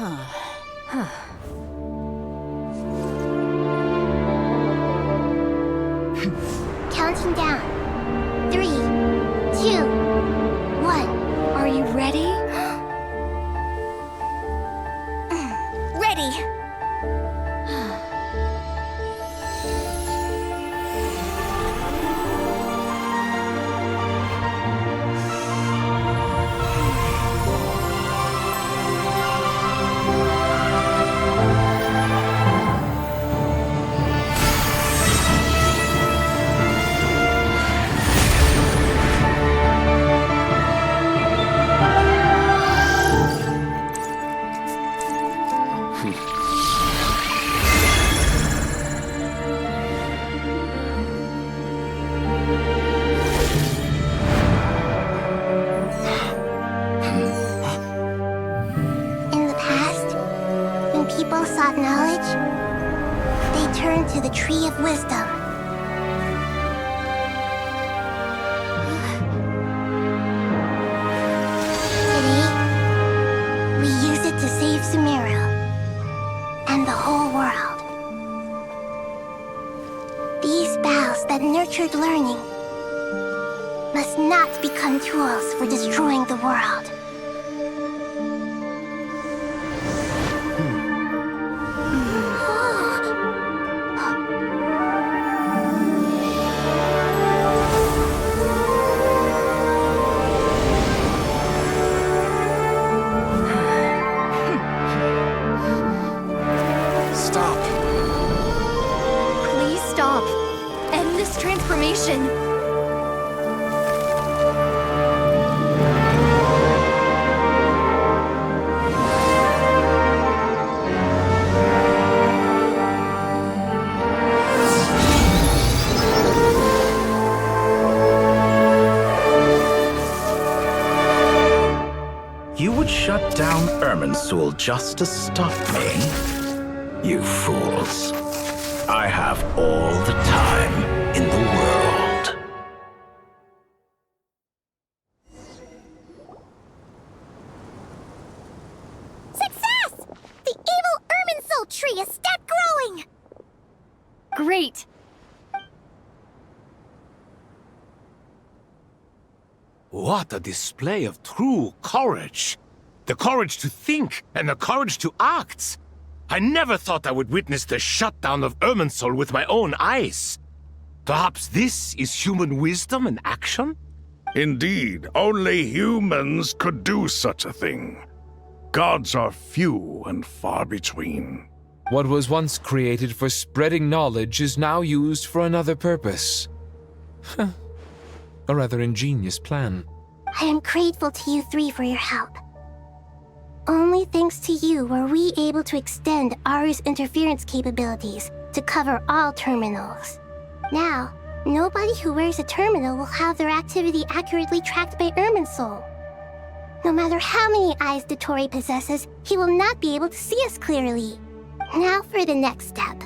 Counting down. 3, 2, 1. Are you ready? Ready. People sought knowledge, they turned to the Tree of Wisdom. Today, we use it to save Sumeru and the whole world. These boughs that nurtured learning must not become tools for destroying the world. Transformation. You would shut down Irminsul just to stop me? You fools. I have all the time in the world. Success! The evil Irminsul tree is step growing! Great! What a display of true courage! The courage to think and the courage to act! I never thought I would witness the shutdown of Irminsul with my own eyes. Perhaps this is human wisdom in action? Indeed, only humans could do such a thing. Gods are few and far between. What was once created for spreading knowledge is now used for another purpose. A rather ingenious plan. I am grateful to you three for your help. Only thanks to you were we able to extend Aru's interference capabilities to cover all terminals. Now, nobody who wears a terminal will have their activity accurately tracked by Irminsul. No matter how many eyes Dottore possesses, he will not be able to see us clearly. Now for the next step.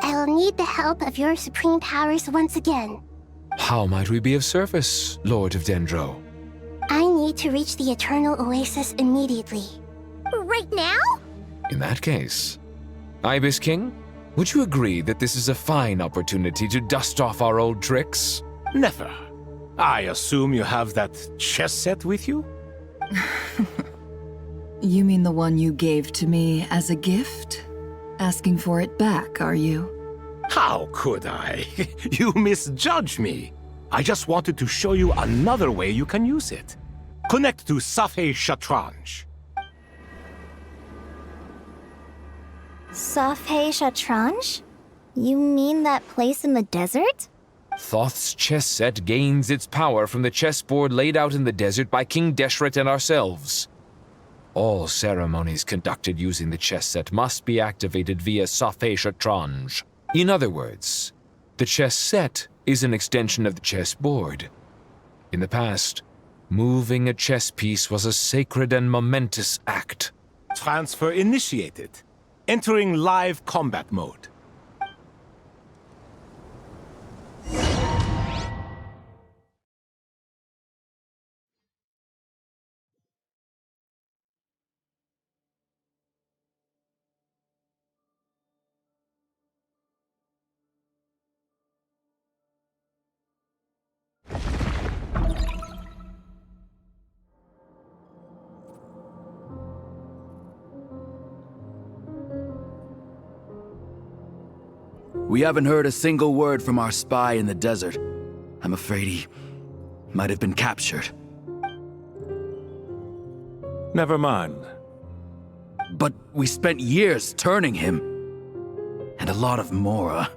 I will need the help of your supreme powers once again. How might we be of service, Lord of Dendro? I need to reach the Eternal Oasis immediately. Right now? In that case, Ibis King, would you agree that this is a fine opportunity to dust off our old tricks? Never. I assume you have that chess set with you? You mean the one you gave to me as a gift? Asking for it back, are you? How could I? You misjudge me. I just wanted to show you another way you can use it. Connect to Safei Shatranj. Safei Shatranj? You mean that place in the desert? Thoth's chess set gains its power from the chessboard laid out in the desert by King Deshret and ourselves. All ceremonies conducted using the chess set must be activated via Safei Shatranj. In other words, the chess set is an extension of the chessboard. In the past, moving a chess piece was a sacred and momentous act. Transfer initiated. Entering live combat mode. We haven't heard a single word from our spy in the desert. I'm afraid he might have been captured. Never mind. But we spent years turning him. And a lot of Mora.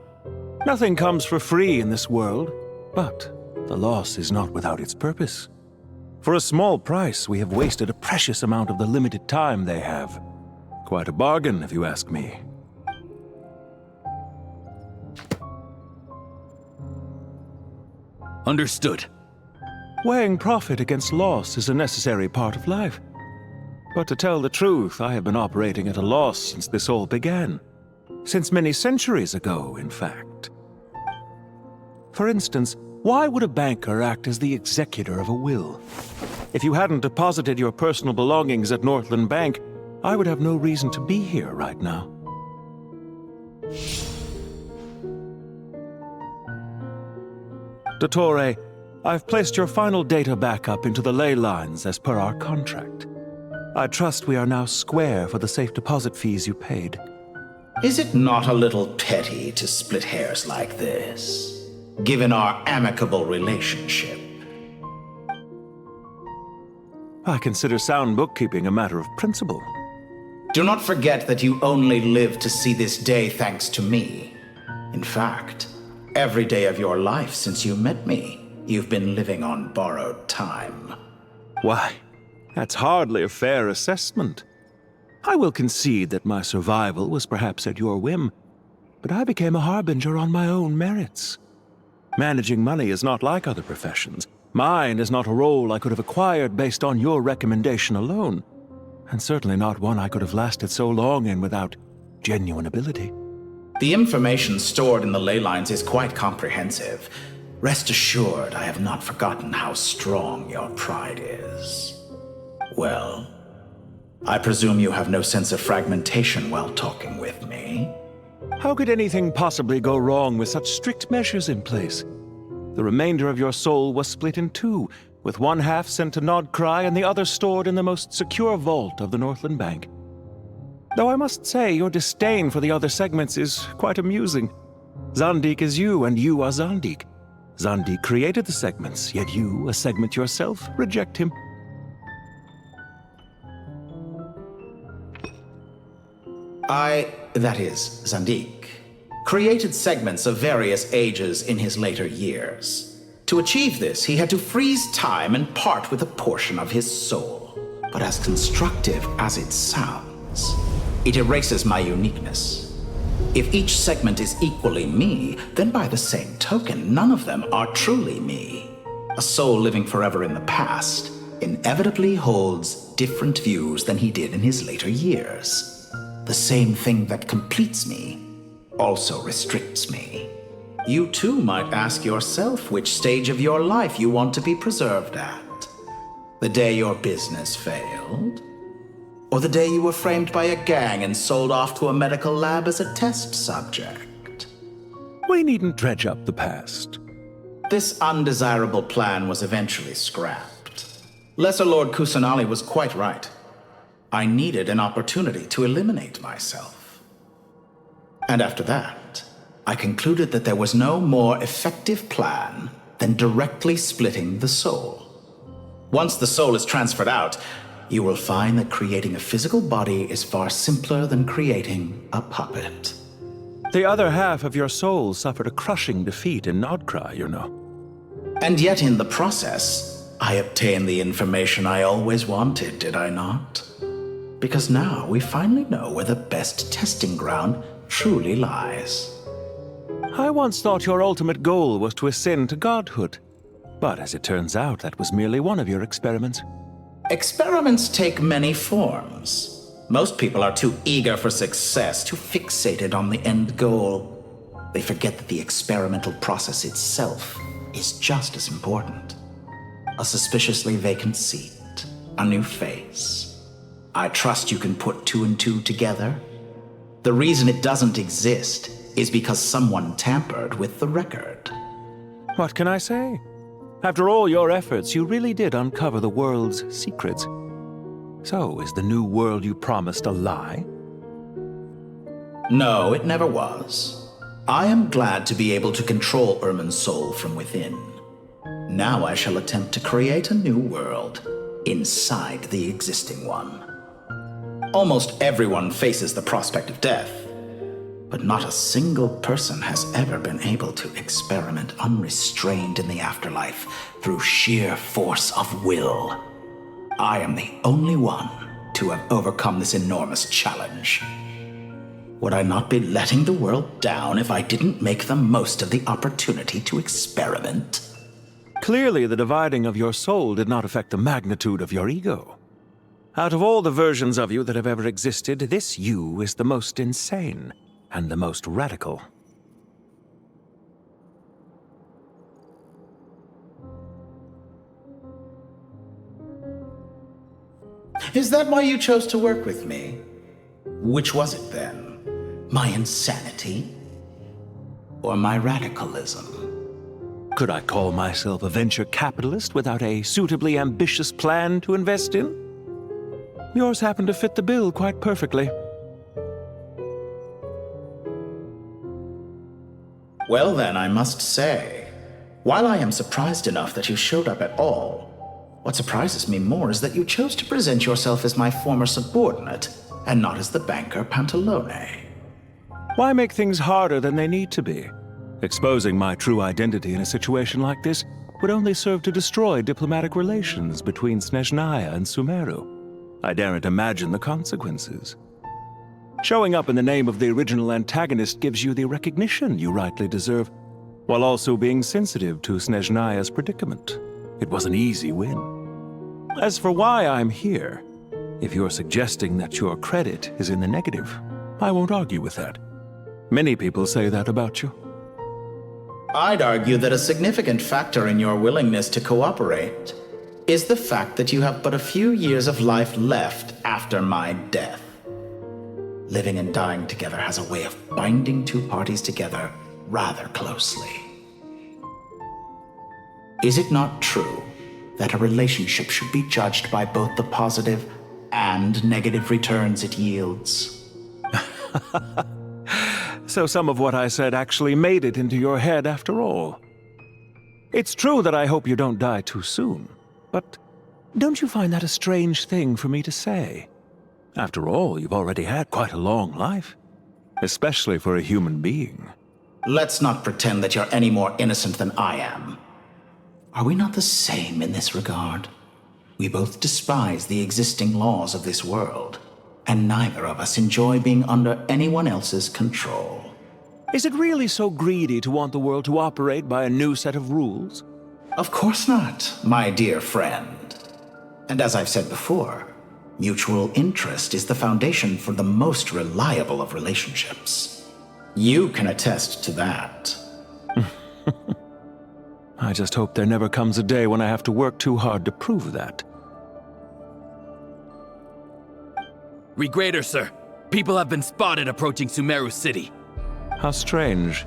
Nothing comes for free in this world, but the loss is not without its purpose. For a small price, we have wasted a precious amount of the limited time they have. Quite a bargain, if you ask me. Understood. Weighing profit against loss is a necessary part of life. But to tell the truth, I have been operating at a loss since this all began. Since many centuries ago, in fact. For instance, why would a banker act as the executor of a will? If you hadn't deposited your personal belongings at Northland Bank, I would have no reason to be here right now. Dottore, I've placed your final data backup into the ley lines as per our contract. I trust we are now square for the safe deposit fees you paid. Is it not a little petty to split hairs like this, given our amicable relationship? I consider sound bookkeeping a matter of principle. Do not forget that you only live to see this day thanks to me. In fact, every day of your life since you met me, you've been living on borrowed time. Why, that's hardly a fair assessment. I will concede that my survival was perhaps at your whim, but I became a harbinger on my own merits. Managing money is not like other professions. Mine is not a role I could have acquired based on your recommendation alone, and certainly not one I could have lasted so long in without genuine ability. The information stored in the ley lines is quite comprehensive. Rest assured, I have not forgotten how strong your pride is. Well, I presume you have no sense of fragmentation while talking with me? How could anything possibly go wrong with such strict measures in place? The remainder of your soul was split in two, with one half sent to Nodcry and the other stored in the most secure vault of the Northland Bank. Though I must say, your disdain for the other segments is quite amusing. Zandik is you, and you are Zandik. Zandik created the segments, yet you, a segment yourself, reject him. That is, Zandik, created segments of various ages in his later years. To achieve this, he had to freeze time and part with a portion of his soul. But as constructive as it sounds, it erases my uniqueness. If each segment is equally me, then by the same token, none of them are truly me. A soul living forever in the past inevitably holds different views than he did in his later years. The same thing that completes me also restricts me. You too might ask yourself which stage of your life you want to be preserved at. The day your business failed? Or the day you were framed by a gang and sold off to a medical lab as a test subject? We needn't dredge up the past. This undesirable plan was eventually scrapped. Lesser Lord Kusanali was quite right. I needed an opportunity to eliminate myself. And after that, I concluded that there was no more effective plan than directly splitting the soul. Once the soul is transferred out, you will find that creating a physical body is far simpler than creating a puppet. The other half of your soul suffered a crushing defeat in Nodcry, you know. And yet in the process, I obtained the information I always wanted, did I not? Because now we finally know where the best testing ground truly lies. I once thought your ultimate goal was to ascend to godhood. But as it turns out, that was merely one of your experiments. Experiments take many forms. Most people are too eager for success, too fixated on the end goal. They forget that the experimental process itself is just as important. A suspiciously vacant seat, a new face. I trust you can put two and two together. The reason it doesn't exist is because someone tampered with the record. What can I say? After all your efforts, you really did uncover the world's secrets. So, is the new world you promised a lie? No, it never was. I am glad to be able to control Irminsul from within. Now I shall attempt to create a new world inside the existing one. Almost everyone faces the prospect of death, but not a single person has ever been able to experiment unrestrained in the afterlife through sheer force of will. I am the only one to have overcome this enormous challenge. Would I not be letting the world down if I didn't make the most of the opportunity to experiment? Clearly, the dividing of your soul did not affect the magnitude of your ego. Out of all the versions of you that have ever existed, this you is the most insane and the most radical. Is that why you chose to work with me? Which was it then? My insanity? Or my radicalism? Could I call myself a venture capitalist without a suitably ambitious plan to invest in? Yours happened to fit the bill quite perfectly. Well then, I must say, while I am surprised enough that you showed up at all, what surprises me more is that you chose to present yourself as my former subordinate, and not as the banker Pantalone. Why make things harder than they need to be? Exposing my true identity in a situation like this would only serve to destroy diplomatic relations between Snezhnaya and Sumeru. I daren't imagine the consequences. Showing up in the name of the original antagonist gives you the recognition you rightly deserve, while also being sensitive to Snezhnaya's predicament. It was an easy win. As for why I'm here, if you're suggesting that your credit is in the negative, I won't argue with that. Many people say that about you. I'd argue that a significant factor in your willingness to cooperate is the fact that you have but a few years of life left after my death. Living and dying together has a way of binding two parties together rather closely. Is it not true that a relationship should be judged by both the positive and negative returns it yields? So some of what I said actually made it into your head after all. It's true that I hope you don't die too soon, but don't you find that a strange thing for me to say? After all, you've already had quite a long life, especially for a human being. Let's not pretend that you're any more innocent than I am. Are we not the same in this regard? We both despise the existing laws of this world, and neither of us enjoy being under anyone else's control. Is it really so greedy to want the world to operate by a new set of rules? Of course not, my dear friend. And as I've said before, mutual interest is the foundation for the most reliable of relationships. You can attest to that. I just hope there never comes a day when I have to work too hard to prove that. Regrader, sir. People have been spotted approaching Sumeru City. How strange.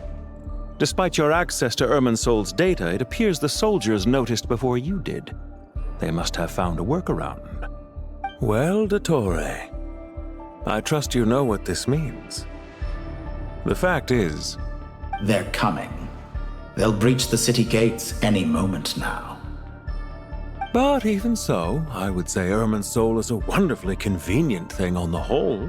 Despite your access to Irminsul's data, it appears the soldiers noticed before you did. They must have found a workaround. Well, Dottore, I trust you know what this means. The fact is... They're coming. They'll breach the city gates any moment now. But even so, I would say Irminsul is a wonderfully convenient thing on the whole.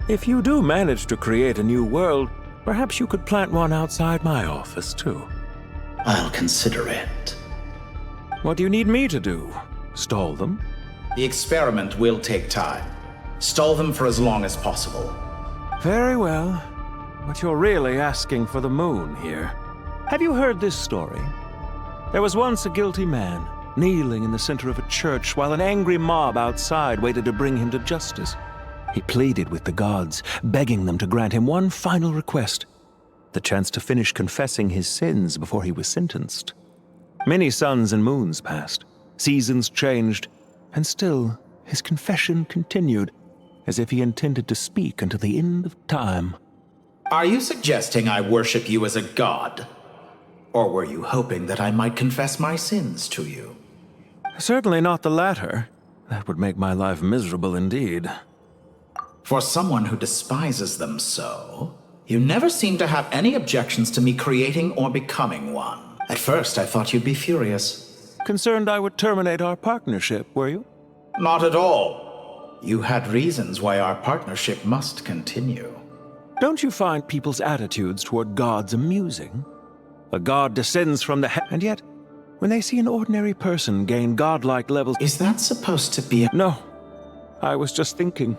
If you do manage to create a new world, perhaps you could plant one outside my office, too. I'll consider it. What do you need me to do? Stall them? The experiment will take time. Stall them for as long as possible. Very well. But you're really asking for the moon here. Have you heard this story? There was once a guilty man, kneeling in the center of a church while an angry mob outside waited to bring him to justice. He pleaded with the gods, begging them to grant him one final request, the chance to finish confessing his sins before he was sentenced. Many suns and moons passed, seasons changed, and still his confession continued, as if he intended to speak until the end of time. Are you suggesting I worship you as a god? Or were you hoping that I might confess my sins to you? Certainly not the latter. That would make my life miserable indeed. For someone who despises them so, You never seem to have any objections to me creating or becoming one. At first, I thought you'd be furious. Concerned I would terminate our partnership, were you? Not at all. You had reasons why our partnership must continue. Don't you find people's attitudes toward gods amusing? A god descends from the and yet, when they see an ordinary person gain godlike levels... Is that supposed to be a... No. I was just thinking.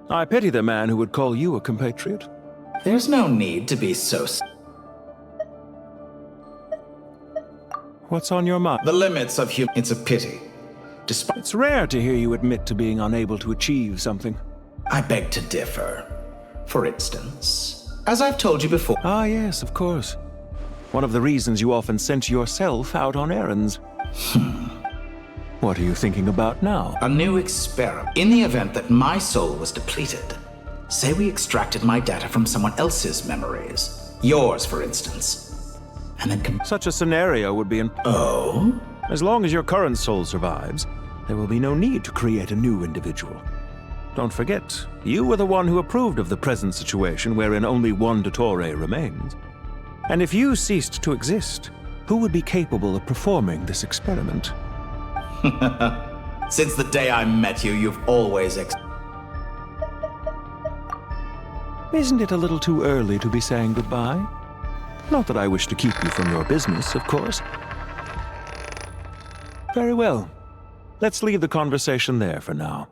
I pity the man who would call you a compatriot. There's no need to be so... What's on your mind? The limits of human... It's a pity. Despite... It's rare to hear you admit to being unable to achieve something. I beg to differ. For instance, as I've told you before... Ah, yes, of course. One of the reasons you often sent yourself out on errands. What are you thinking about now? A new experiment. In the event that my soul was depleted, say we extracted my data from someone else's memories. Yours, for instance. And then... Such a scenario would be Oh? As long as your current soul survives, there will be no need to create a new individual. Don't forget, you were the one who approved of the present situation wherein only one Dottore remains. And if you ceased to exist, who would be capable of performing this experiment? Since the day I met you, you've always Isn't it a little too early to be saying goodbye? Not that I wish to keep you from your business, of course. Very well. Let's leave the conversation there for now.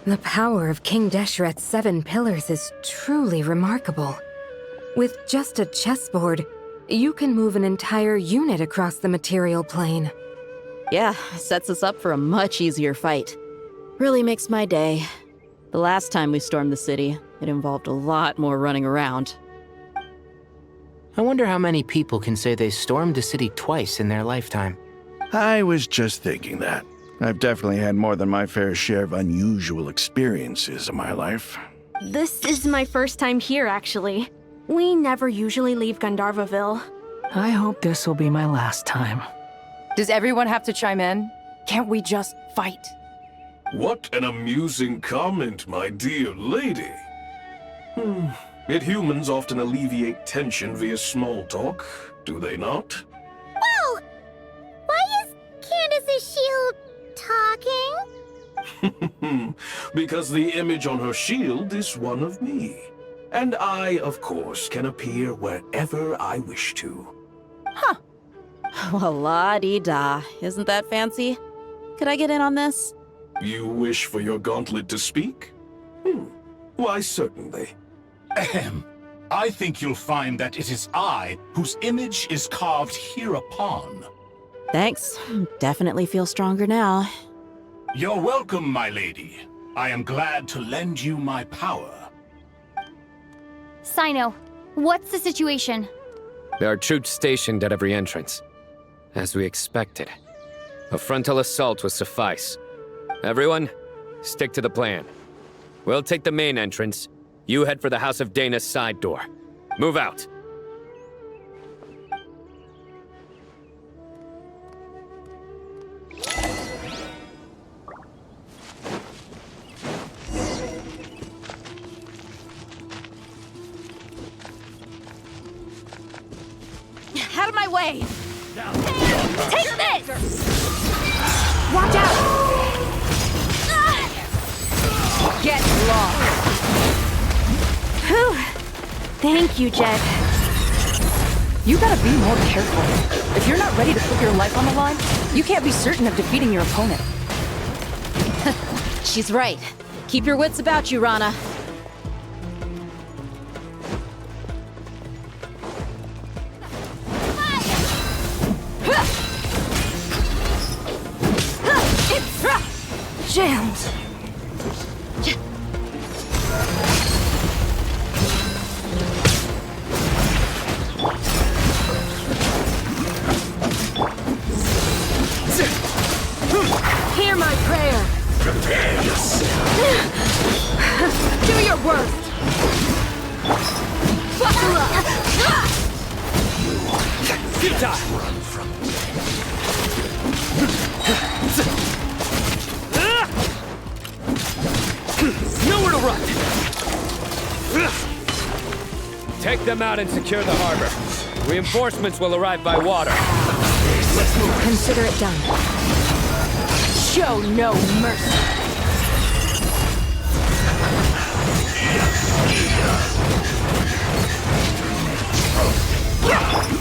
The power of King Deshret's 7 pillars is truly remarkable. With just a chessboard, you can move an entire unit across the material plane. Yeah, sets us up for a much easier fight. Really makes my day. The last time we stormed the city, it involved a lot more running around. I wonder how many people can say they stormed a city twice in their lifetime. I was just thinking that. I've definitely had more than my fair share of unusual experiences in my life. This is my first time here, actually. We never usually leave Gandharvaville. I hope this will be my last time. Does everyone have to chime in? Can't we just fight? What an amusing comment, my dear lady. Yet humans often alleviate tension via small talk, do they not? Whoa! Why is Candace's shield talking? Because the image on her shield is one of me. And I, of course, can appear wherever I wish to. Huh. Well, la-dee-da. Isn't that fancy? Could I get in on this? You wish for your gauntlet to speak? Why, certainly. Ahem. I think you'll find that it is I whose image is carved hereupon. Thanks. Definitely feel stronger now. You're welcome, my lady. I am glad to lend you my power. Sino, what's the situation? There are troops stationed at every entrance. As we expected. A frontal assault will suffice. Everyone, stick to the plan. We'll take the main entrance. You head for the House of Dana's side door. Move out. Out of my way! Take this! Watch out! Get lost! Whew. Thank you, Jet. You gotta be more careful. If you're not ready to put your life on the line, you can't be certain of defeating your opponent. She's right. Keep your wits about you, Rana. Jammed. Run from Nowhere to run! Take them out and secure the harbor. Reinforcements will arrive by water. Let's move. Consider it done. Show no mercy.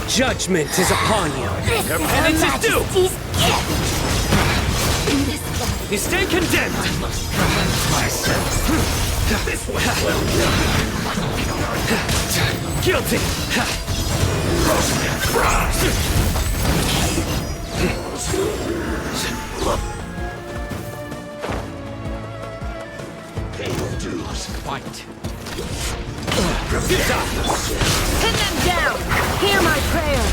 Judgment is upon you. Your penance is due. You stand condemned. Guilty. Fight. Pin them down. Hear my prayer.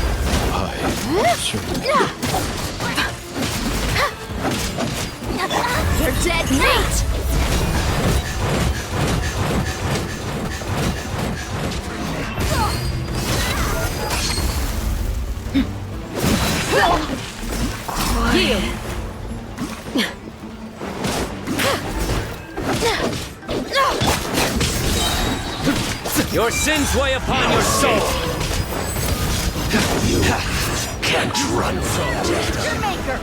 You're dead meat. Heal. Your sins weigh upon your soul. You can't run from death. Your maker.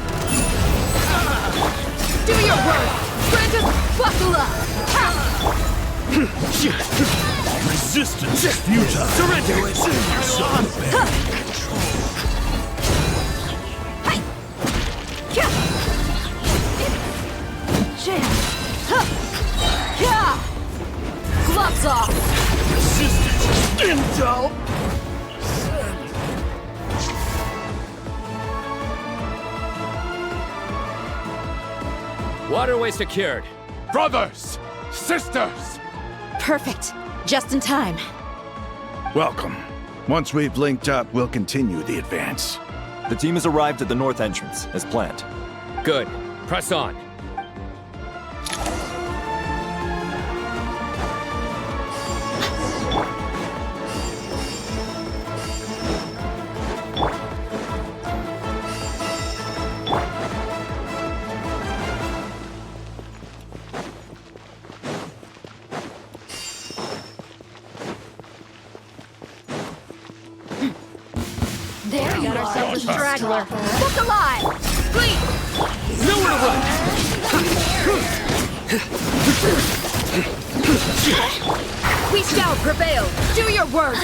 Do your work. Grant us buckle up. Resistance is futile. Surrender. Gloves off. Resistance is intel. Waterway secured. Brothers! Sisters! Perfect. Just in time. Welcome. Once we've linked up, we'll continue the advance. The team has arrived at the north entrance, as planned. Good. Press on. There we got ourselves a straggler. Look alive! Please! Nowhere to run! We shall prevail! Do your work!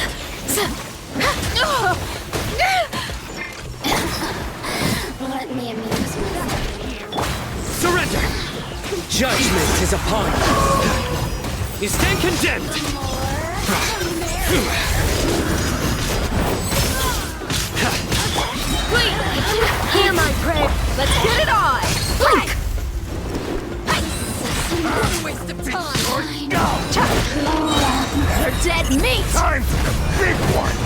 Let me amuse myself. Surrender! Judgment is upon you. You stand condemned! Please! Hear my prayer! Let's get it on! Waste of time! You're dead meat! Time for the big one!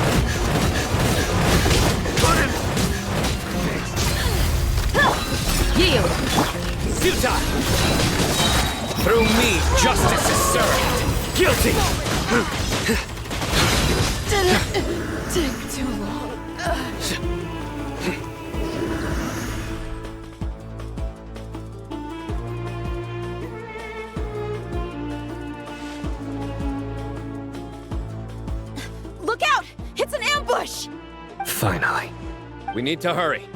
Yield! Futile! Through me, justice is served! Guilty! Take too long. Look out! It's an ambush! Finally. We need to hurry.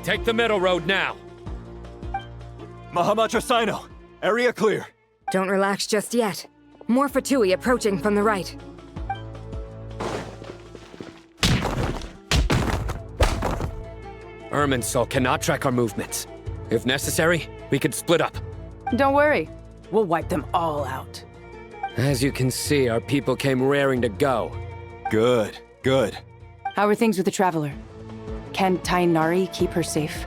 Take the middle road now. Mahamacha Sino, area clear. Don't relax just yet. More Fatui approaching from the right. Irminsul cannot track our movements. If necessary, we could split up. Don't worry. We'll wipe them all out. As you can see, our people came raring to go. Good, good. How are things with the Traveler? Can Tainari keep her safe?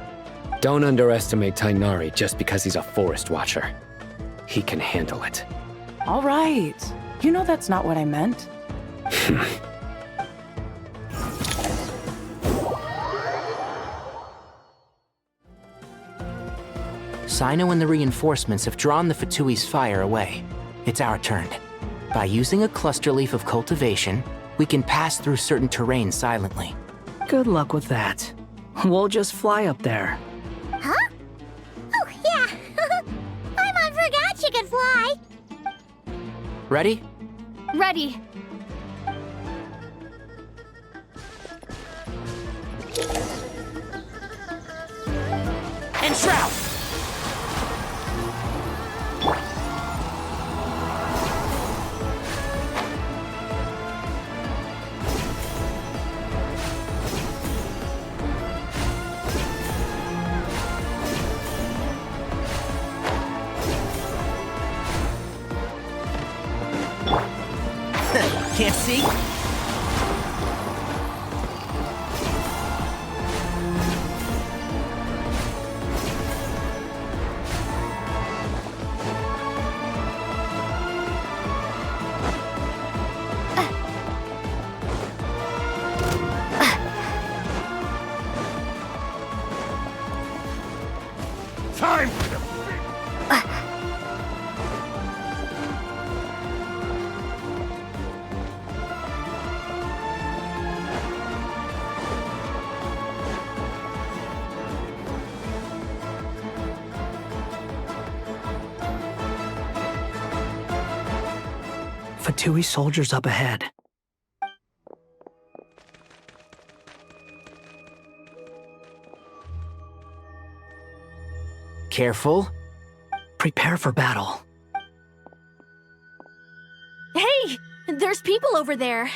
Don't underestimate Tainari just because he's a forest watcher. He can handle it. All right. You know that's not what I meant. Sino and the reinforcements have drawn the Fatui's fire away. It's our turn. By using a cluster leaf of cultivation, we can pass through certain terrain silently. Good luck with that. We'll just fly up there. Huh? Oh, yeah. Paimon forgot she could fly. Ready? Ready. Enshroud! Can't see? Time! Fatui soldiers up ahead. Careful. Prepare for battle. Hey! There's people over there.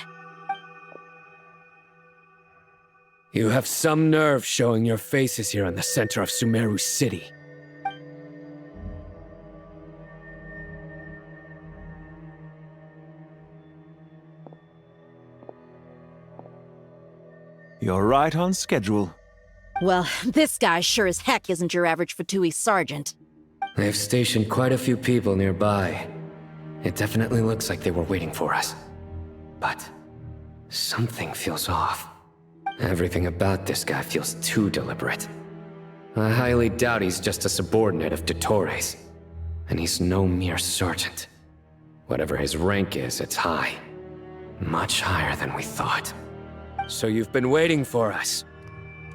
You have some nerve showing your faces here in the center of Sumeru City. You're right on schedule. Well, this guy sure as heck isn't your average Fatui sergeant. They've stationed quite a few people nearby. It definitely looks like they were waiting for us. But something feels off. Everything about this guy feels too deliberate. I highly doubt he's just a subordinate of Dottores. And he's no mere sergeant. Whatever his rank is, it's high. Much higher than we thought. So you've been waiting for us.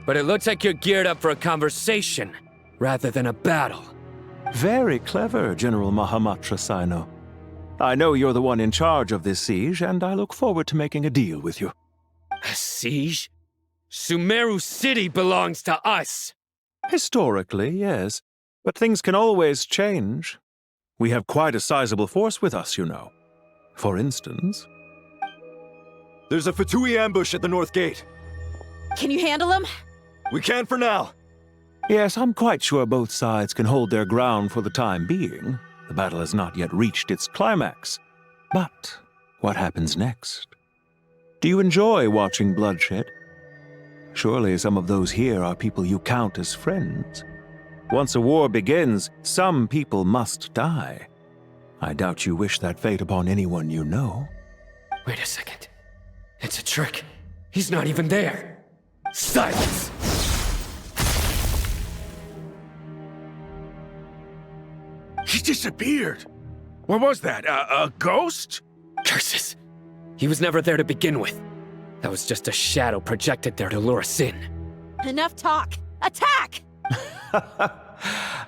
But it looks like you're geared up for a conversation, rather than a battle. Very clever, General Mahamatra Sino. I know you're the one in charge of this siege, and I look forward to making a deal with you. A siege? Sumeru City belongs to us! Historically, yes. But things can always change. We have quite a sizable force with us, you know. For instance... There's a Fatui ambush at the north gate. Can you handle him? We can for now. Yes, I'm quite sure both sides can hold their ground for the time being. The battle has not yet reached its climax. But what happens next? Do you enjoy watching bloodshed? Surely some of those here are people you count as friends. Once a war begins, some people must die. I doubt you wish that fate upon anyone you know. Wait a second. It's a trick. He's not even there. Silence! He disappeared. What was that? A ghost? Curses! He was never there to begin with. That was just a shadow projected there to lure us in. Enough talk! Attack!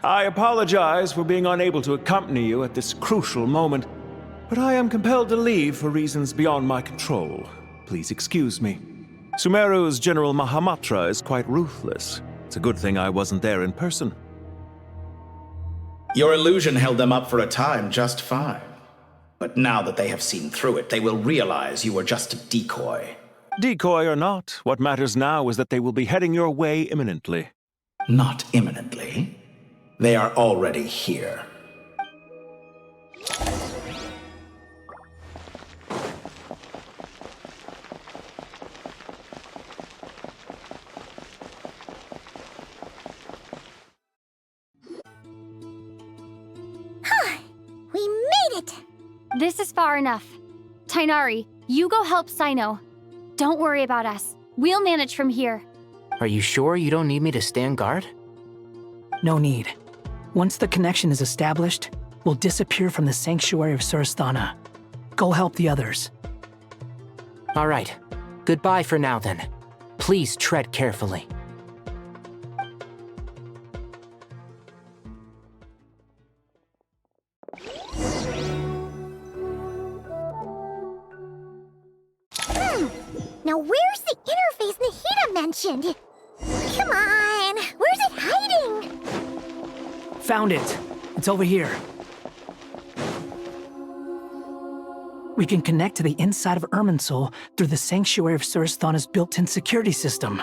I apologize for being unable to accompany you at this crucial moment, but I am compelled to leave for reasons beyond my control. Please excuse me. Sumeru's General Mahamatra is quite ruthless. It's a good thing I wasn't there in person. Your illusion held them up for a time just fine. But now that they have seen through it, they will realize you were just a decoy. Decoy or not, what matters now is that they will be heading your way imminently. Not imminently. They are already here. We made it! This is far enough. Tainari, you go help Sino. Don't worry about us. We'll manage from here. Are you sure you don't need me to stand guard? No need. Once the connection is established, we'll disappear from the Sanctuary of Surasthana. Go help the others. All right. Goodbye for now, then. Please tread carefully. Now where's the interface Nahida mentioned? Come on, where's it hiding? Found it. It's over here. We can connect to the inside of Irminsul through the Sanctuary of Surasthana's built-in security system.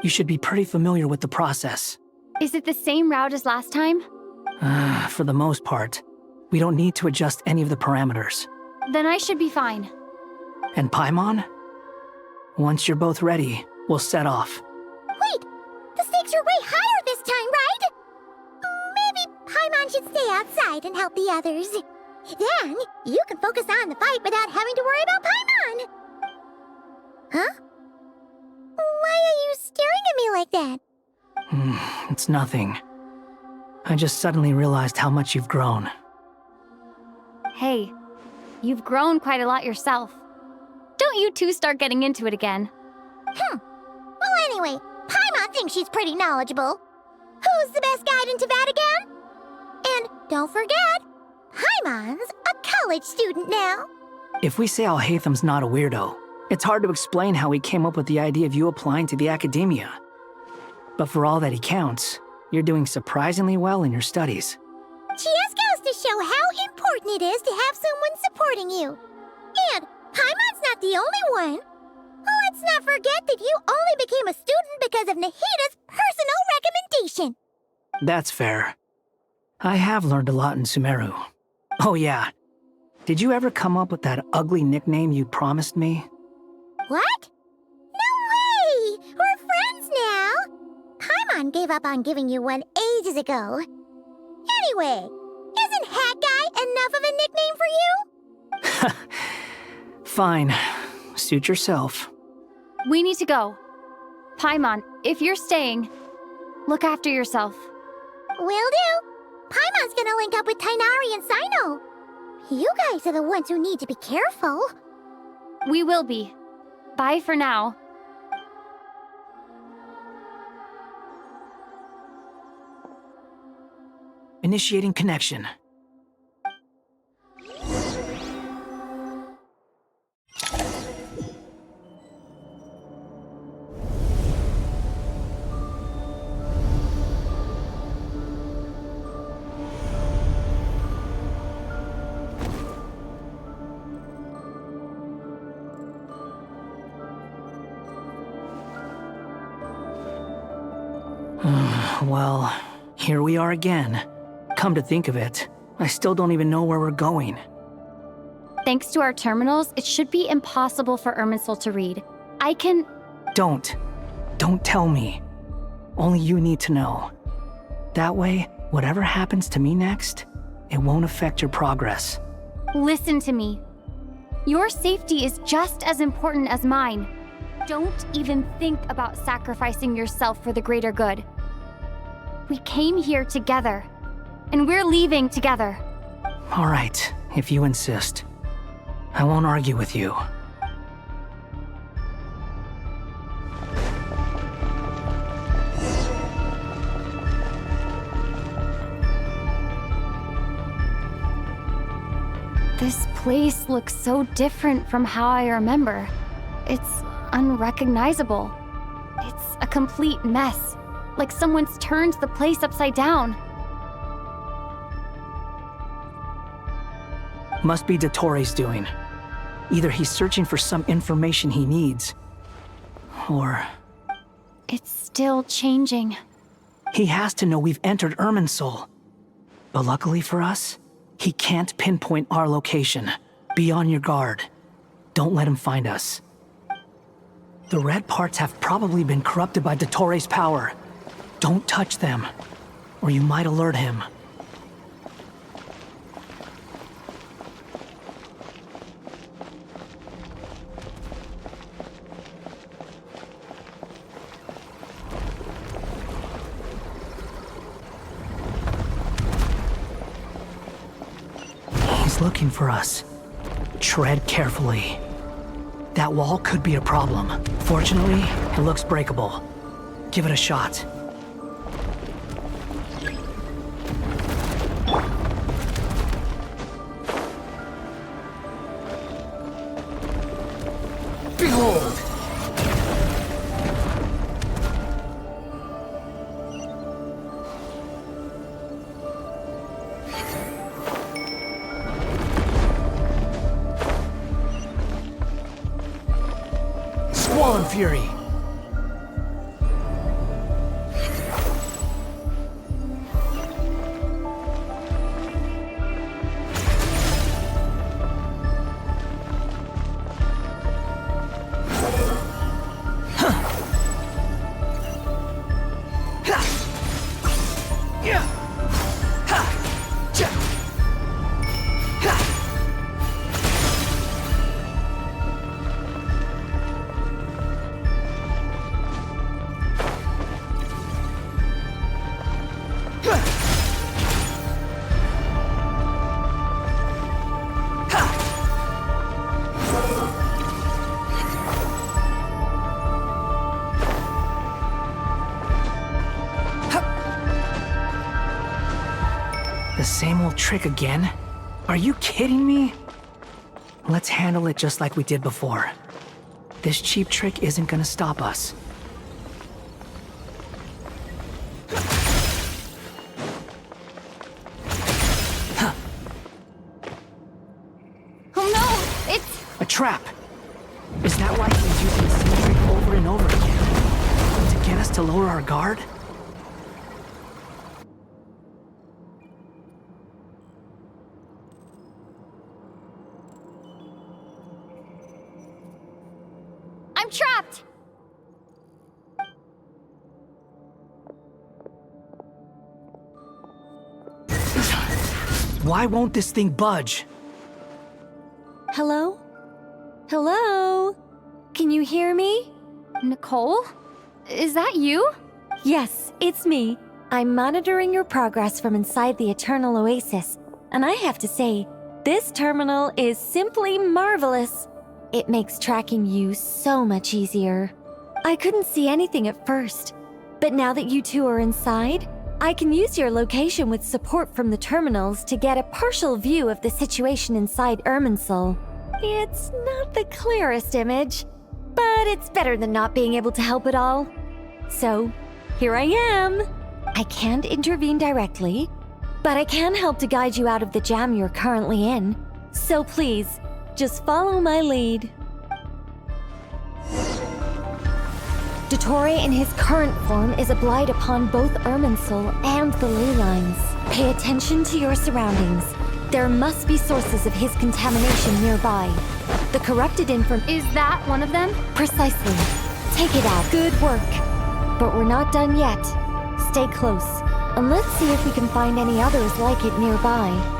You should be pretty familiar with the process. Is it the same route as last time? For the most part. We don't need to adjust any of the parameters. Then I should be fine. And Paimon? Once you're both ready, we'll set off. Wait! The stakes are way higher this time, right? Maybe Paimon should stay outside and help the others. Then, you can focus on the fight without having to worry about Paimon! Huh? Why are you staring at me like that? It's nothing. I just suddenly realized how much you've grown. Hey, you've grown quite a lot yourself. Don't you two start getting into it again. Well, anyway, Paimon thinks she's pretty knowledgeable. Who's the best guide in Teyvat again? And don't forget, Paimon's a college student now. If we say Alhaitham's not a weirdo, it's hard to explain how he came up with the idea of you applying to the academia. But for all that he counts, you're doing surprisingly well in your studies. Just goes to show how important it is to have someone supporting you. And Paimon's not the only one. Let's not forget that you only became a student because of Nahida's personal recommendation. That's fair. I have learned a lot in Sumeru. Oh yeah. Did you ever come up with that ugly nickname you promised me? What? No way! We're friends now! Paimon gave up on giving you one ages ago. Anyway, isn't Hat Guy enough of a nickname for you? Fine. Suit yourself. We need to go. Paimon, if you're staying, look after yourself. Will do. Paimon's gonna link up with Tighnari and Cyno. You guys are the ones who need to be careful. We will be. Bye for now. Initiating connection. Well, here we are again. Come to think of it, I still don't even know where we're going. Thanks to our terminals, it should be impossible for Irminsul to read. I can... Don't tell me. Only you need to know. That way, whatever happens to me next, it won't affect your progress. Listen to me. Your safety is just as important as mine. Don't even think about sacrificing yourself for the greater good. We came here together, and we're leaving together. All right, if you insist. I won't argue with you. This place looks so different from how I remember. It's unrecognizable. It's a complete mess, like someone's turned the place upside down. Must be Dottoro's doing. Either he's searching for some information he needs, or... It's still changing. He has to know we've entered Irminsul. But luckily for us, he can't pinpoint our location. Be on your guard. Don't let him find us. The red parts have probably been corrupted by Dottoro's power. Don't touch them, or you might alert him. He's looking for us. Tread carefully. That wall could be a problem. Fortunately, it looks breakable. Give it a shot. Behold! Squall and Fury! The same old trick again? Are you kidding me? Let's handle it just like we did before. This cheap trick isn't gonna stop us. Oh no! It's... A trap! Is that why he's using the same trick over and over again? To get us to lower our guard? I'm trapped! Why won't this thing budge? Hello? Hello? Can you hear me? Nicole? Is that you? Yes, it's me. I'm monitoring your progress from inside the Eternal Oasis, and I have to say, this terminal is simply marvelous. It makes tracking you so much easier. I couldn't see anything at first, but now that you two are inside, I can use your location with support from the terminals to get a partial view of the situation inside Irminsul. It's not the clearest image, but it's better than not being able to help at all. So, here I am. I can't intervene directly, but I can help to guide you out of the jam you're currently in. So please, just follow my lead. Dottore in his current form is a blight upon both Irminsul and the ley lines. Pay attention to your surroundings. There must be sources of his contamination nearby. The corrupted Is that one of them? Precisely. Take it out. Good work. But we're not done yet. Stay close, and let's see if we can find any others like it nearby.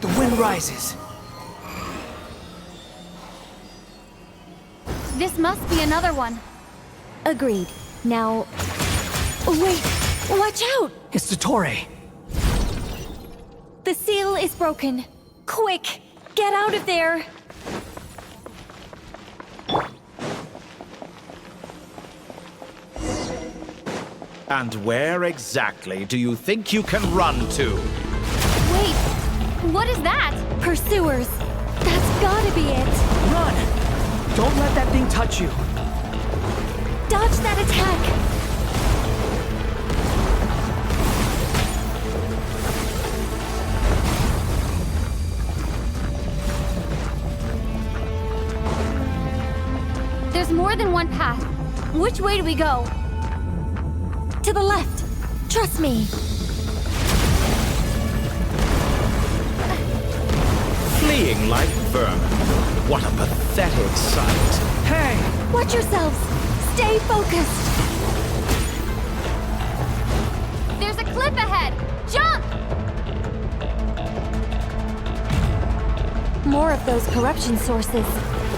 The wind rises. This must be another one. Agreed. Now... Wait! Watch out! It's Dottore. The seal is broken. Quick! Get out of there! And where exactly do you think you can run to? Wait, what is that? Pursuers. That's gotta be it. Run! Don't let that thing touch you. Dodge that attack! There's more than one path. Which way do we go? To the left. Trust me. Fleeing like vermin. What a pathetic sight. Hey! Watch yourselves. Stay focused. There's a cliff ahead. Jump! more of those corruption sources.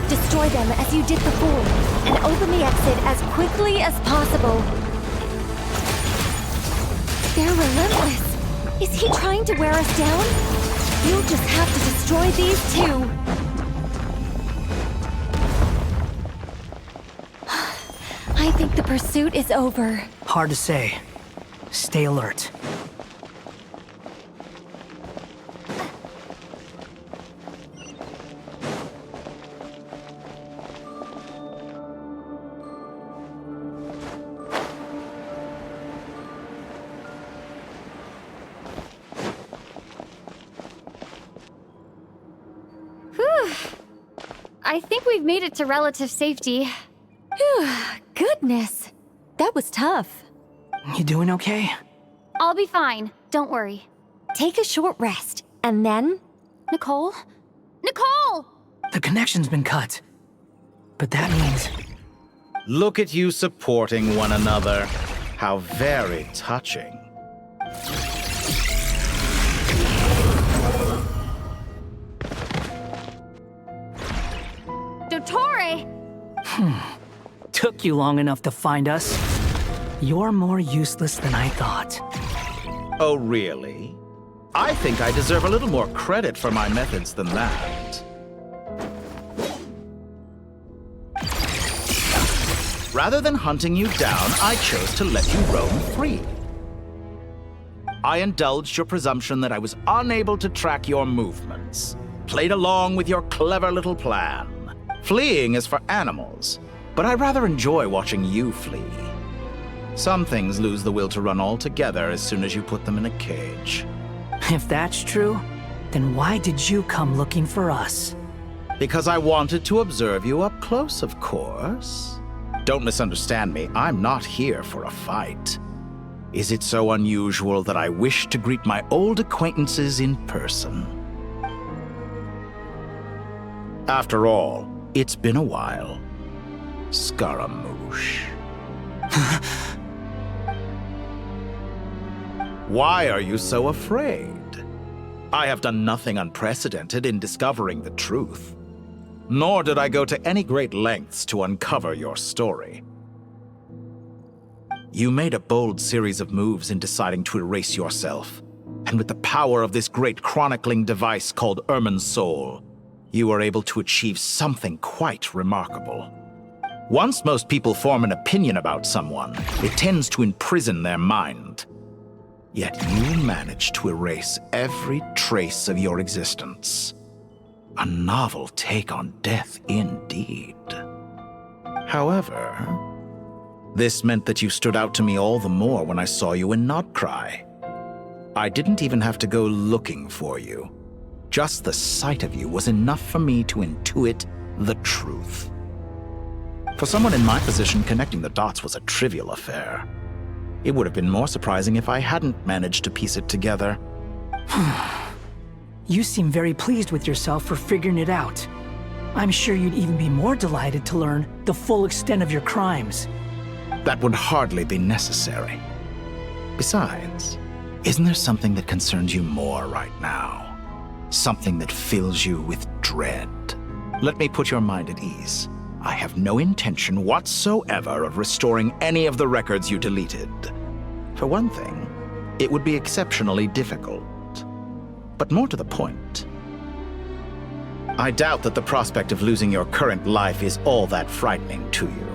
Destroy them as you did before, and open the exit as quickly as possible. They're relentless. Is he trying to wear us down? You'll just have to destroy these too. I think the pursuit is over. Hard to say. Stay alert. I think we've made it to relative safety. Phew, goodness. That was tough. You doing okay? I'll be fine. Don't worry. Take a short rest, and then... Nicole? Nicole! The connection's been cut. But that means... Look at you supporting one another. How very touching. Dottore! Took you long enough to find us. You're more useless than I thought. Oh, really? I think I deserve a little more credit for my methods than that. Rather than hunting you down, I chose to let you roam free. I indulged your presumption that I was unable to track your movements, played along with your clever little plan. Fleeing is for animals, but I rather enjoy watching you flee. Some things lose the will to run altogether as soon as you put them in a cage. If that's true, then why did you come looking for us? Because I wanted to observe you up close, of course. Don't misunderstand me, I'm not here for a fight. Is it so unusual that I wish to greet my old acquaintances in person? After all, it's been a while. Scaramouche. Why are you so afraid? I have done nothing unprecedented in discovering the truth. Nor did I go to any great lengths to uncover your story. You made a bold series of moves in deciding to erase yourself. And with the power of this great chronicling device called Irminsul, you were able to achieve something quite remarkable. Once most people form an opinion about someone, it tends to imprison their mind. Yet you managed to erase every trace of your existence. A novel take on death indeed. However, this meant that you stood out to me all the more when I saw you in Nodcry. I didn't even have to go looking for you. Just the sight of you was enough for me to intuit the truth. For someone in my position, connecting the dots was a trivial affair. It would have been more surprising if I hadn't managed to piece it together. You seem very pleased with yourself for figuring it out. I'm sure you'd even be more delighted to learn the full extent of your crimes. That would hardly be necessary. Besides, isn't there something that concerns you more right now? Something that fills you with dread? Let me put your mind at ease. I have no intention whatsoever of restoring any of the records you deleted. For one thing, it would be exceptionally difficult. But more to the point, I doubt that the prospect of losing your current life is all that frightening to you.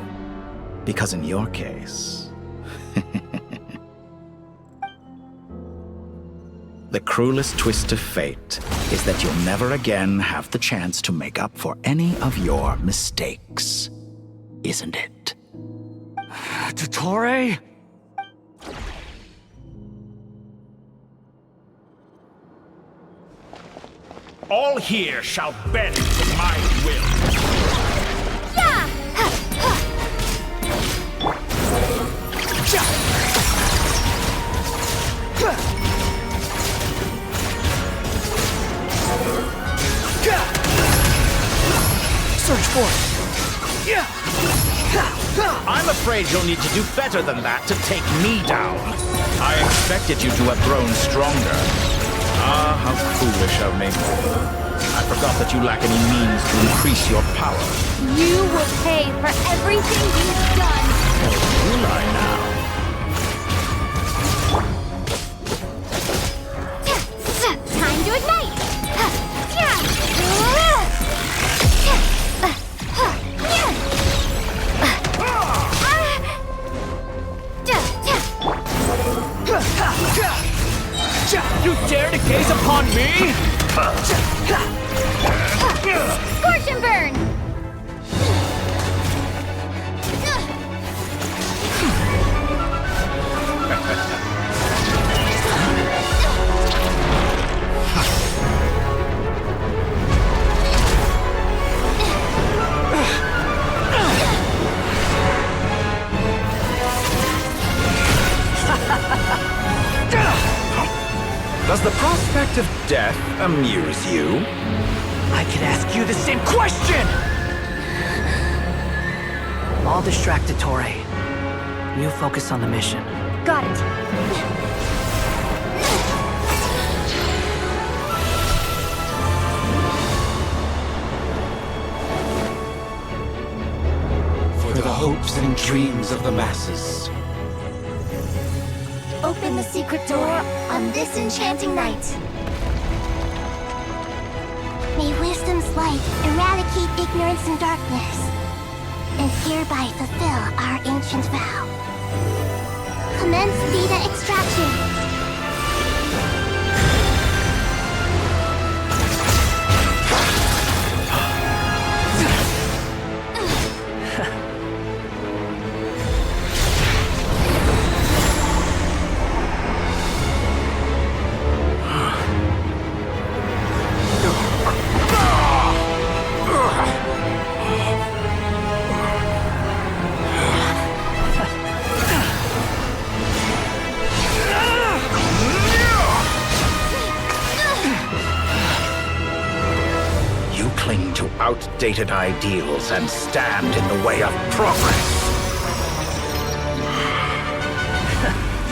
Because in your case, the cruelest twist of fate is that you'll never again have the chance to make up for any of your mistakes. Isn't it? Dottore? All here shall bend to my will. Search for it. I'm afraid you'll need to do better than that to take me down. I expected you to have grown stronger. Ah, how foolish of me. I forgot that you lack any means to increase your power. You will pay for everything you've done. Will I now? Time to ignite! You dare to gaze upon me? Scorch and burn! Does the prospect of death amuse you? I could ask you the same question! I'll distract Torre. You focus on the mission. Got it. For the hopes and dreams of the masses. Open the secret door on this enchanting night. May wisdom's light eradicate ignorance and darkness, and hereby fulfill our ancient vow. Commence data extraction. Outdated ideals and stand in the way of progress.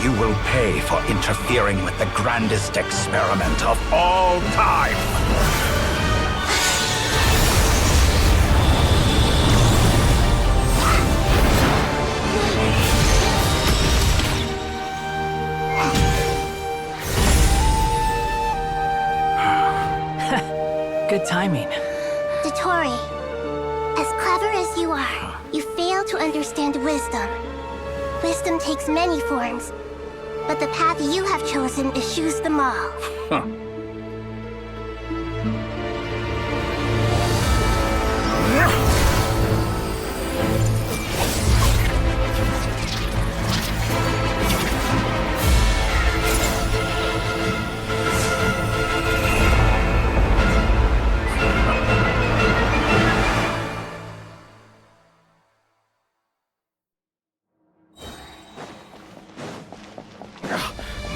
You will pay for interfering with the grandest experiment of all time. Good timing. Tori, as clever as you are, you fail to understand wisdom. Wisdom takes many forms, but the path you have chosen eschews them all. Huh.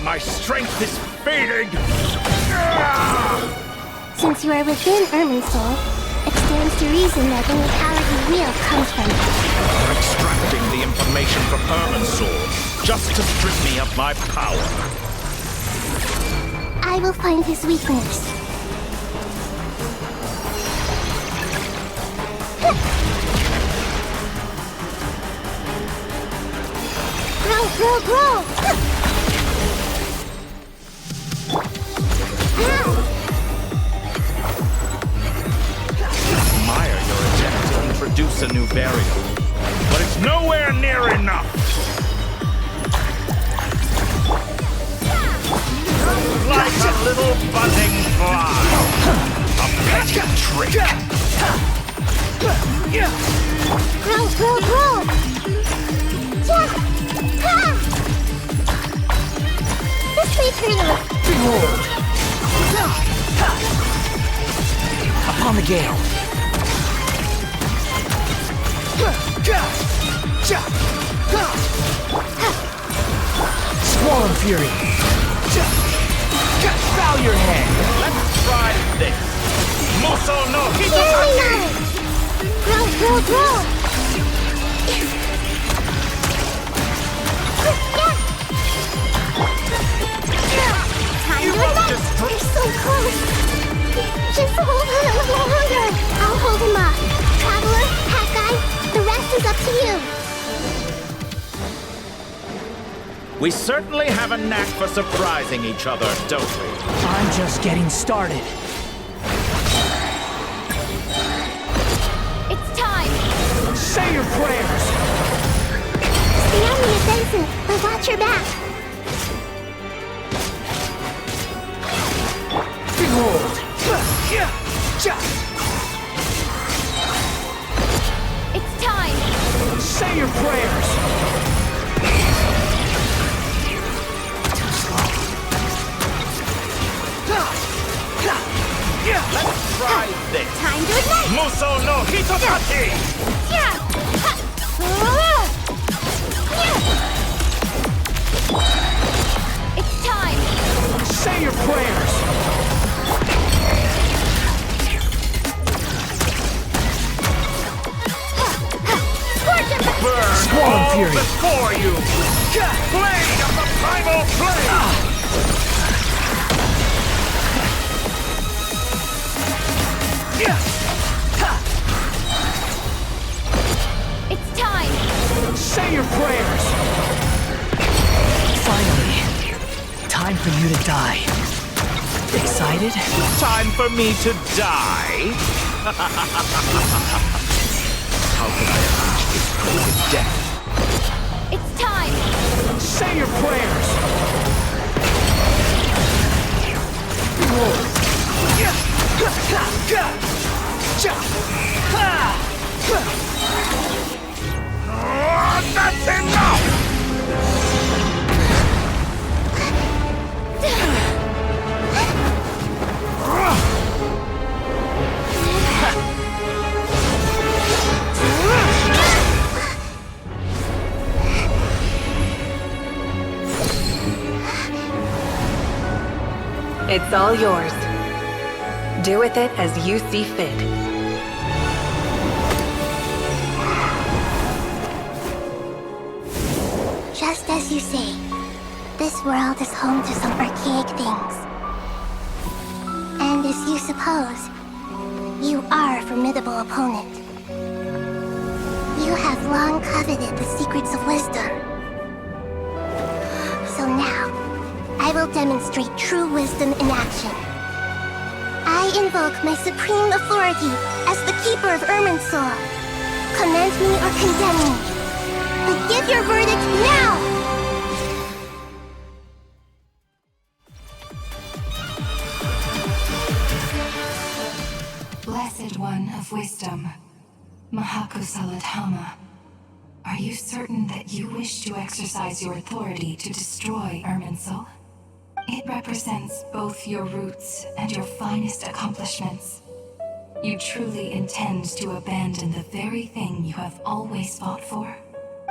My strength is fading! Since you are within Irminsul, it stands to reason that any power you wield comes from it. Extracting the information from Irminsul, just to strip me of my power. I will find his weakness. Grow, grow, grow! Admire your attempt to introduce a new variable, but it's nowhere near enough! Like a little buzzing fly! A petty trick! Grow, grow, grow! This way, Turtle! Behold! Upon the gale! Swollen Fury! Bow your head! Let's try this! Muso no Hitotaki! Grow, grow, grow! Time to ignite! You're so close! Just hold on! We certainly have a knack for surprising each other, don't we? I'm just getting started. It's time! Say your prayers! Stay on the offensive, but watch your back. Behold! It's time! Say your prayers! Too slow. Let's try this. Time to ignite! Muso no Hitotaki! Yeah! It's time! Say your prayers! Burn Squall all Fury! before you! Blade of the primal flame! It's time! Say your prayers! Finally, time for you to die. Excited? Time for me to die? How could I have reached this crazy death? It's time! Say your prayers! Behold! That's enough! It's all yours. Do with it as you see fit. Just as you say, this world is home to some archaic things. And as you suppose, you are a formidable opponent. You have long coveted the secrets of wisdom. So now, I will demonstrate true wisdom in action. I invoke my supreme authority as the keeper of Irminsul. Commend me or condemn me, but give your verdict now! Blessed One of Wisdom, Mahakusaladhama, are you certain that you wish to exercise your authority to destroy Irminsul? It represents both your roots and your finest accomplishments. You truly intend to abandon the very thing you have always fought for?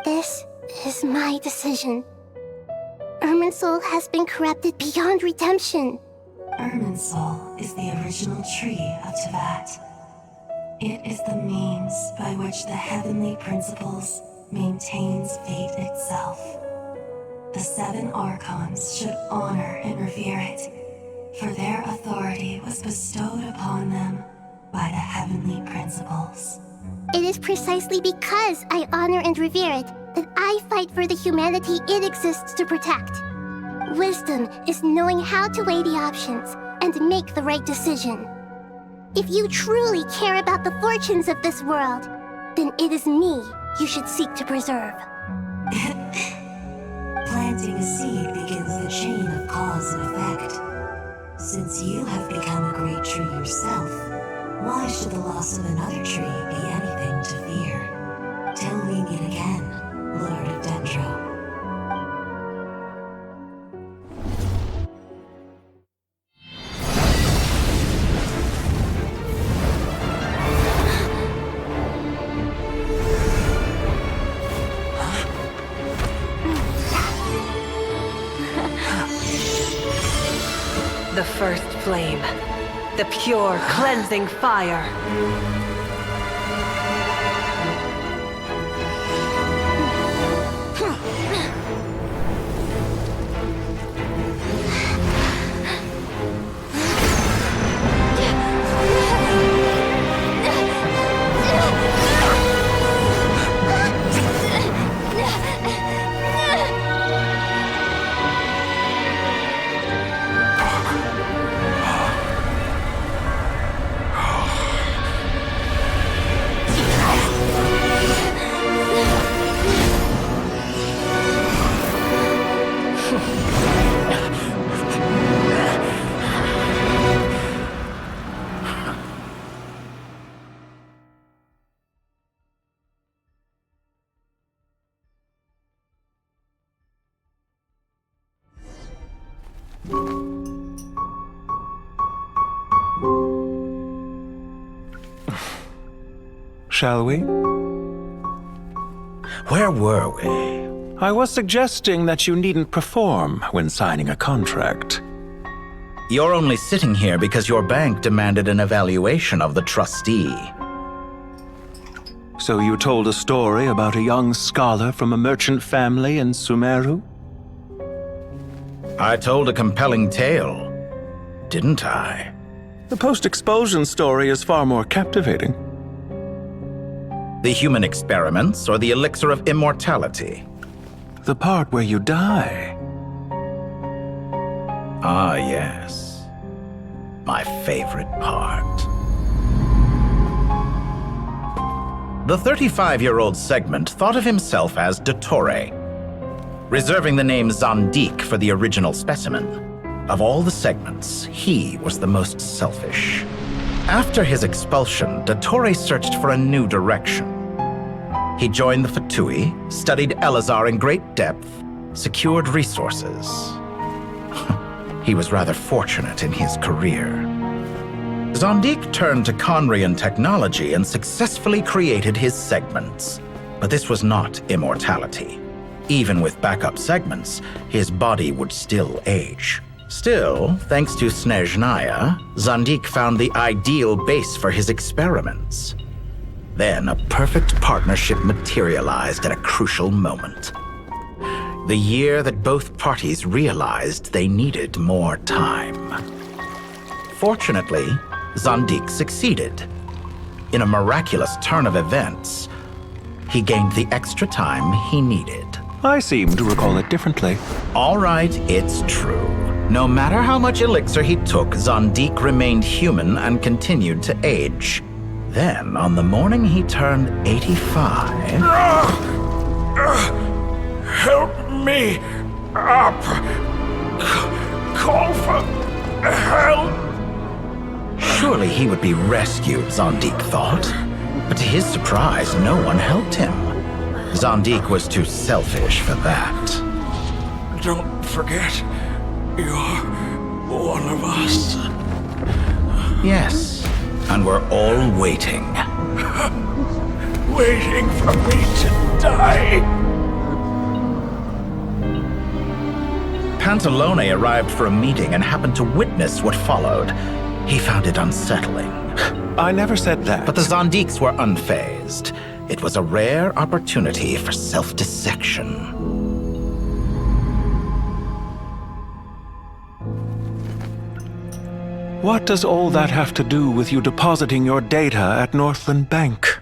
This is my decision. Irminsul has been corrupted beyond redemption. Irminsul is the original tree of Tevat. It is the means by which the heavenly principles maintains fate itself. The 7 Archons should honor and revere it, for their authority was bestowed upon them by the heavenly principles. It is precisely because I honor and revere it that I fight for the humanity it exists to protect. Wisdom is knowing how to weigh the options and make the right decision. If you truly care about the fortunes of this world, then it is me you should seek to preserve. Planting a seed begins the chain of cause and effect. Since you have become a great tree yourself, why should the loss of another tree be anything to fear? Till we meet again, Lord of Dendro. The first flame. The pure, cleansing fire. shall we? Where were we? I was suggesting that you needn't perform when signing a contract. You're only sitting here because your bank demanded an evaluation of the trustee. So you told a story about a young scholar from a merchant family in Sumeru? I told a compelling tale, didn't I? The post-expulsion story is far more captivating. The human experiments or the elixir of immortality? The part where you die. Ah, yes. My favorite part. The 35-year-old Segment thought of himself as Dottore, reserving the name Zandik for the original specimen. Of all the Segments, he was the most selfish. After his expulsion, Dottore searched for a new direction. He joined the Fatui, studied Elazar in great depth, secured resources. He was rather fortunate in his career. Zandik turned to Conrian technology and successfully created his segments. But this was not immortality. Even with backup segments, his body would still age. Still, thanks to Snezhnaya, Zandik found the ideal base for his experiments. Then a perfect partnership materialized at a crucial moment. The year that both parties realized they needed more time. Fortunately, Zandik succeeded. In a miraculous turn of events, he gained the extra time he needed. I seem to recall it differently. All right, it's true. No matter how much elixir he took, Zandik remained human and continued to age. Then, on the morning he turned 85... Help me up! Call for help! Surely he would be rescued, Zandik thought. But to his surprise, no one helped him. Zandik was too selfish for that. Don't forget, you're one of us. Yes, and we're all waiting. Waiting for me to die. Pantalone arrived for a meeting and happened to witness what followed. He found it unsettling. I never said that. But the Zandiks were unfazed. It was a rare opportunity for self-dissection. What does all that have to do with you depositing your data at Northland Bank?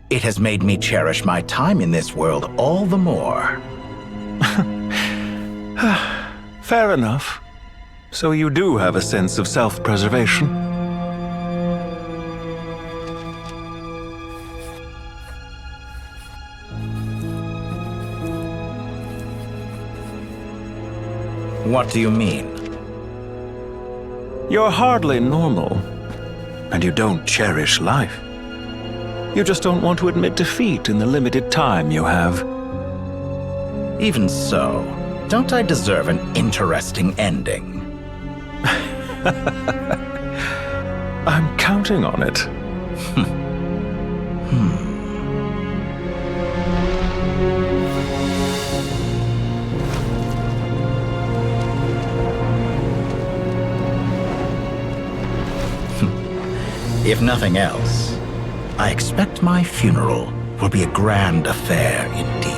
It has made me cherish my time in this world all the more. Fair enough. So you do have a sense of self-preservation. What do you mean? You're hardly normal, and you don't cherish life. You just don't want to admit defeat in the limited time you have. Even so, don't I deserve an interesting ending? I'm counting on it. If nothing else, I expect my funeral will be a grand affair indeed.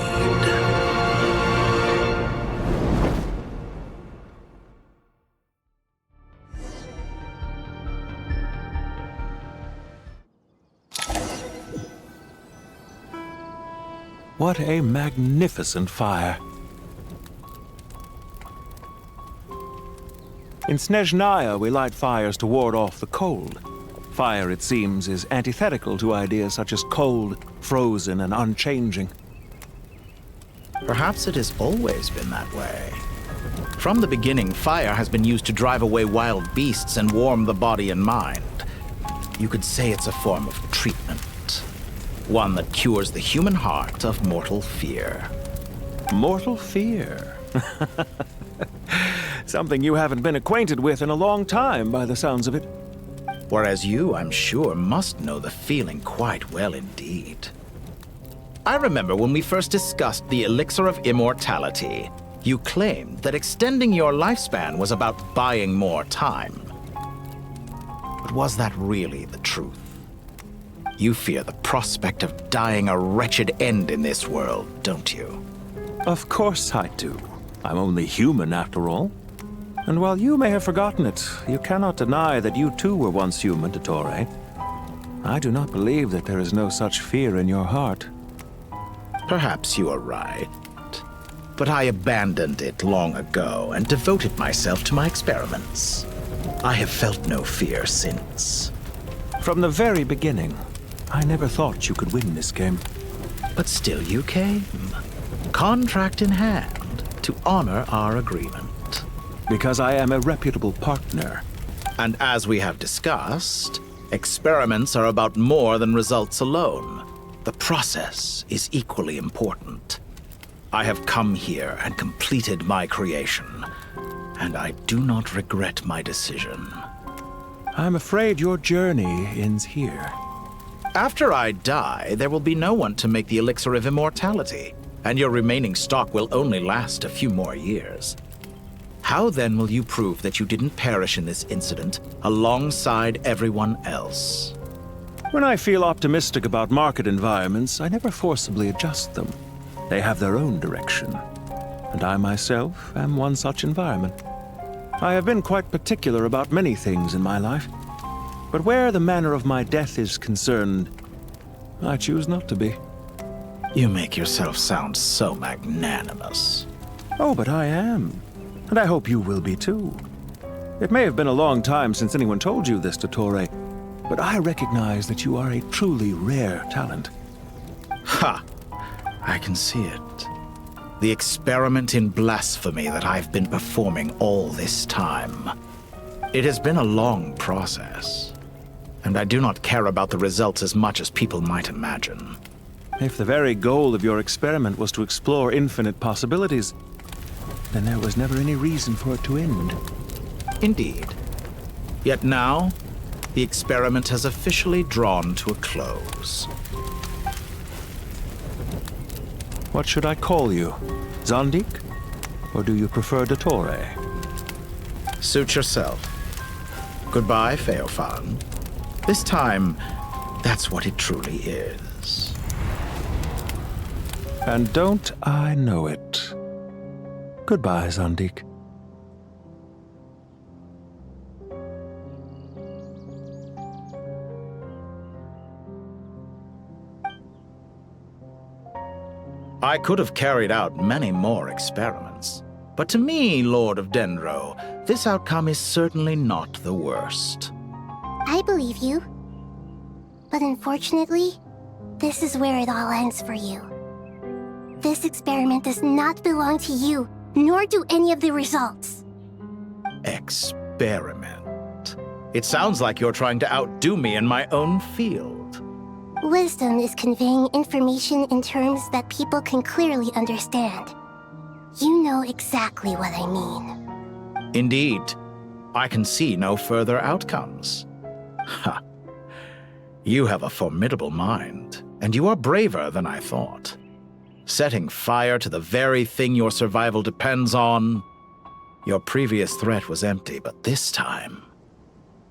What a magnificent fire. In Snezhnaya, we light fires to ward off the cold. Fire, it seems, is antithetical to ideas such as cold, frozen, and unchanging. Perhaps it has always been that way. From the beginning, fire has been used to drive away wild beasts and warm the body and mind. You could say it's a form of treatment. One that cures the human heart of mortal fear. Mortal fear? Something you haven't been acquainted with in a long time, by the sounds of it. Whereas you, I'm sure, must know the feeling quite well indeed. I remember when we first discussed the elixir of immortality, you claimed that extending your lifespan was about buying more time. But was that really the truth? You fear the prospect of dying a wretched end in this world, don't you? Of course I do. I'm only human after all. And while you may have forgotten it, you cannot deny that you too were once human, Dottore. I do not believe that there is no such fear in your heart. Perhaps you are right. But I abandoned it long ago and devoted myself to my experiments. I have felt no fear since. From the very beginning, I never thought you could win this game. But still you came, contract in hand, to honor our agreement. Because I am a reputable partner. And as we have discussed, experiments are about more than results alone. The process is equally important. I have come here and completed my creation, and I do not regret my decision. I'm afraid your journey ends here. After I die, there will be no one to make the elixir of immortality, and your remaining stock will only last a few more years. How then will you prove that you didn't perish in this incident alongside everyone else? When I feel optimistic about market environments, I never forcibly adjust them. They have their own direction, and I myself am one such environment. I have been quite particular about many things in my life, but where the manner of my death is concerned, I choose not to be. You make yourself sound so magnanimous. Oh, but I am. And I hope you will be too. It may have been a long time since anyone told you this, Dottore, but I recognize that you are a truly rare talent. Ha! I can see it. The experiment in blasphemy that I've been performing all this time. It has been a long process, and I do not care about the results as much as people might imagine. If the very goal of your experiment was to explore infinite possibilities, then there was never any reason for it to end. Indeed. Yet now, the experiment has officially drawn to a close. What should I call you? Zandik? Or do you prefer Dottore? Suit yourself. Goodbye, Feofan. This time, that's what it truly is. And don't I know it? Goodbye, Zandik. I could have carried out many more experiments, but to me, Lord of Dendro, this outcome is certainly not the worst. I believe you. But unfortunately, this is where it all ends for you. This experiment does not belong to you, nor do any of the results. Experiment? It sounds like you're trying to outdo me in my own field. Wisdom is conveying information in terms that people can clearly understand. You know exactly what I mean. Indeed. I can see no further outcomes. Ha! You have a formidable mind, and you are braver than I thought. Setting fire to the very thing your survival depends on. Your previous threat was empty, but this time,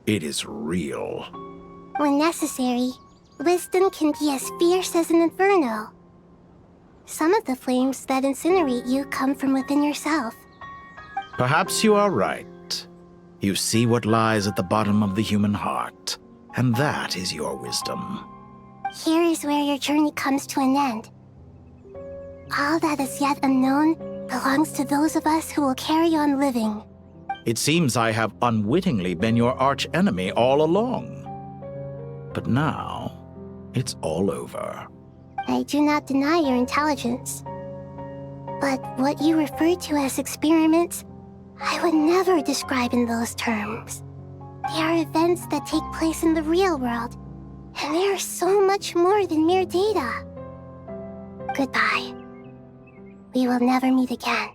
it is real. When necessary, wisdom can be as fierce as an inferno. Some of the flames that incinerate you come from within yourself. Perhaps you are right. You see what lies at the bottom of the human heart, and that is your wisdom. Here is where your journey comes to an end. All that is yet unknown belongs to those of us who will carry on living. It seems I have unwittingly been your arch-enemy all along. But now, it's all over. I do not deny your intelligence. But what you refer to as experiments, I would never describe in those terms. They are events that take place in the real world, and they are so much more than mere data. Goodbye. We will never meet again.